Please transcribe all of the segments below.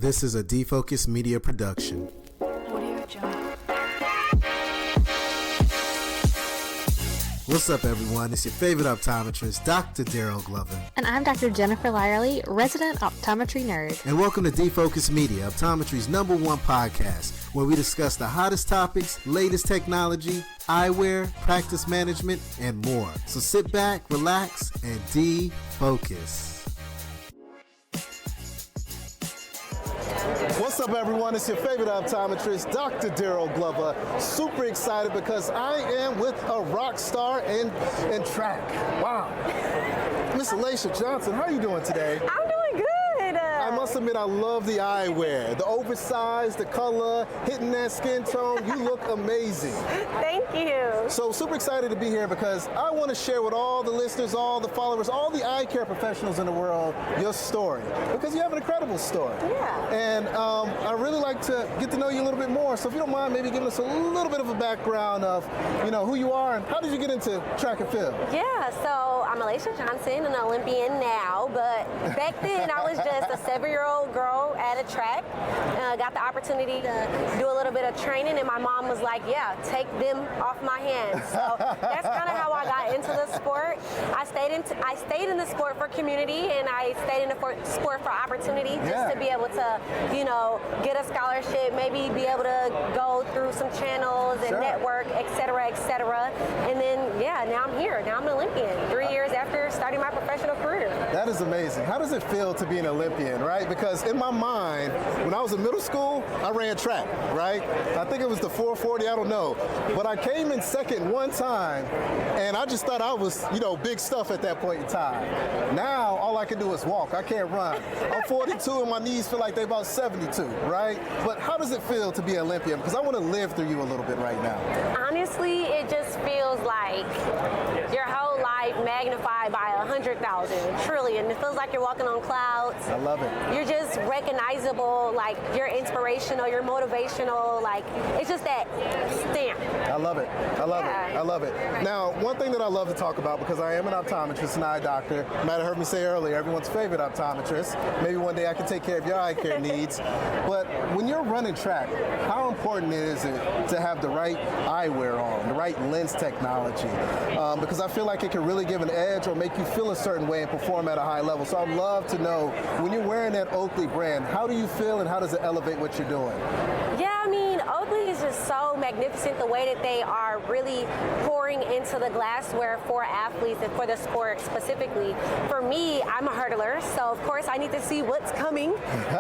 This is a Defocus Media production. What's up, everyone? It's your favorite optometrist, Dr. Daryl Glover. And I'm Dr. Jennifer Lyerly, resident optometry nerd. And welcome to Defocus Media, optometry's #1 podcast, where we discuss the hottest topics, latest technology, eyewear, practice management, and more. So sit back, relax, and defocus. What's up, everyone? It's your favorite optometrist, Dr. Daryl Glover. Super excited because I am with a rock star in track. Wow. Miss Alaysha Johnson, how are you doing today? I'm doing good. I must admit, I love the eyewear. The oversized, the color, hitting that skin tone. You look amazing. Thank you. So super excited to be here because I want to share with all the listeners, all the followers, all the eye care professionals in the world, your story. Because you have an incredible story. Yeah. And I really like to get to know you a little bit more. So if you don't mind, maybe giving us a little bit of a background of, who you are and how did you get into track and field? Yeah, so I'm Alaysha Johnson, an Olympian now, but back then I was just a 7-year-old girl at a track. Got the opportunity to do a little bit of training, and my mom was like, yeah, take them off my hands. So that's kind of how I got into the sport. I stayed in the sport for community, and I stayed in the sport for opportunity, just to be able to, get a scholarship, maybe be able to go through some channels and network, et cetera, et cetera. And then, now I'm here. Now I'm an Olympian, 3 years after starting my professional career. That is amazing. How does it feel to be an Olympian, right? Because in my mind, when I was in middle school, I ran track, right? I think it was the 440, I don't know. But I came in second one time, and I just thought I was, big stuff at that point in time. Now, all I can do is walk. I can't run. I'm 42, and my knees feel like they're about 72, right? But how does it feel to be an Olympian? Because I want to live through you a little bit right now. Honestly, it just feels like your whole life magnified by 100,000 trillion. It feels like you're walking on clouds. I love it. You're just recognizable, like you're inspirational, you're motivational, like it's just that stamp. I love it. I love it. I love it. Now, one thing that I love to talk about, because I am an optometrist, an eye doctor, you might have heard me say earlier, everyone's favorite optometrist. Maybe one day I can take care of your eye care needs. But when you're running track, how important is it to have the right eyewear on, the right lens technology? Because I feel like it can really give an edge or make you feel a certain way and perform at a high level. So I'd love to know, when you're wearing that Oakley brand, how do you feel and how does it elevate what you're doing? Yeah, Oakley is just so magnificent, the way that they are really pouring into the glassware for athletes and for the sport specifically. For me, I'm a hurdler, so of course I need to see what's coming,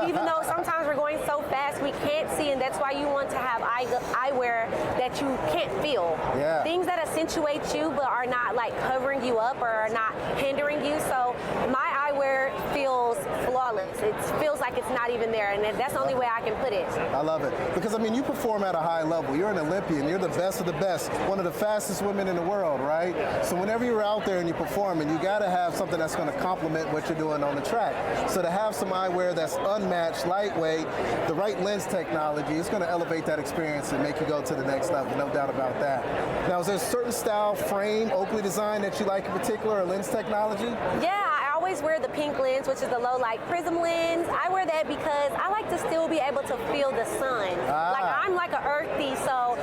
even though sometimes we're going so fast we can't see, and that's why you want to have eyewear that you can't feel. Yeah. Things that accentuate you but are not like covering you up or are not hindering you. So my eyewear feels flawless. It feels like it's not even there, and that's the only way I can put it. I love it. Because, you perform at a high level. You're an Olympian. You're the best of the best. One of the fastest women in the world, right? So whenever you're out there and you're performing, you got to have something that's going to complement what you're doing on the track. So to have some eyewear that's unmatched, lightweight, the right lens technology, it's going to elevate that experience and make you go to the next level, no doubt about that. Now, is there a certain style, frame, Oakley design that you like in particular, or lens technology? Yeah, I always wear the pink lens, which is the low light prism lens. I wear that because I like to still be able to feel the sun. Like I'm like an earthy, so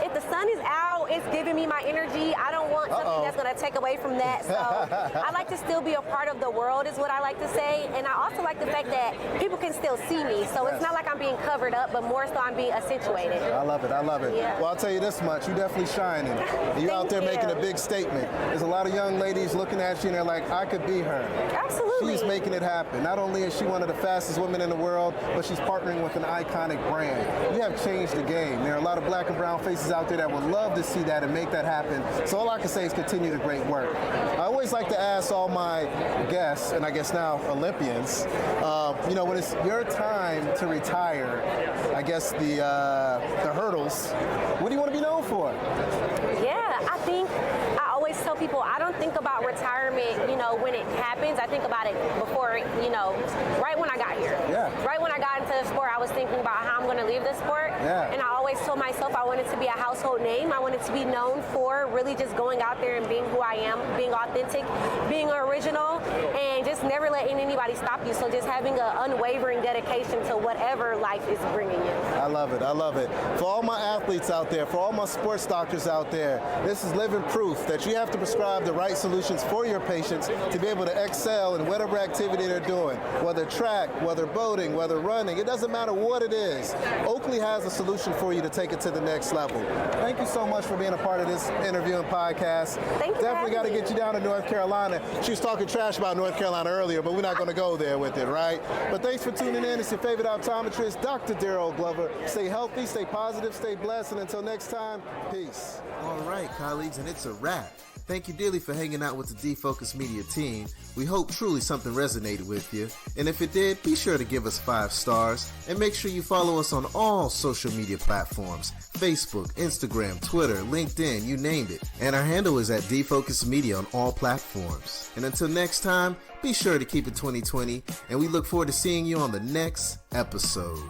if the sun is out, it's giving me my energy. I don't want something that's going to take away from that. So I like to still be a part of the world, is what I like to say. And I also like the fact that people can still see me. So it's not like I'm being covered up, but more so I'm being accentuated. I love it. I love it. Yeah. Well, I'll tell you this much. You're definitely shining. You're out there making a big statement. There's a lot of young ladies looking at you and they're like, I could be her. Absolutely. She's making it happen. Not only is she one of the fastest women in the world, but she's partnering with an iconic brand. You have changed the game. There are a lot of black and brown faces out there that would love to see that and make that happen. So all I can say is continue the great work. I always like to ask all my guests, and I guess now Olympians, when it's your time to retire, I guess the hurdles, what do you want to be known for? Yeah, I think I always tell people I don't think about retirement, when it happens. I think about it before, right when I got here. Yeah. Right when I got into the sport, I was thinking about how I'm going to leave the sport. Yeah. And I always told myself I wanted to be a household name. I wanted to be known for really just going out there and being who I am, being authentic, being a original, and just never letting anybody stop you. So just having an unwavering dedication to whatever life is bringing you. I love it. I love it. For all my athletes out there, for all my sports doctors out there, this is living proof that you have to prescribe the right solutions for your patients to be able to excel in whatever activity they're doing, whether track, whether boating, whether running. It doesn't matter what it is. Oakley has a solution for you to take it to the next level. Thank you so much for being a part of this interview and podcast. Thank you. Definitely got to get you down to North Carolina. She was talking trash about North Carolina earlier, but we're not going to go there with it, right? But thanks for tuning in. It's your favorite optometrist, Dr. Daryl Glover. Stay healthy, stay positive, stay blessed, and until next time, peace. All right, colleagues, and it's a wrap. Thank you dearly for hanging out with the Defocus Media team. We hope truly something resonated with you. And if it did, be sure to give us 5 stars. And make sure you follow us on all social media platforms. Facebook, Instagram, Twitter, LinkedIn, you named it. And our handle is at Defocus Media on all platforms. And until next time, be sure to keep it 2020. And we look forward to seeing you on the next episode.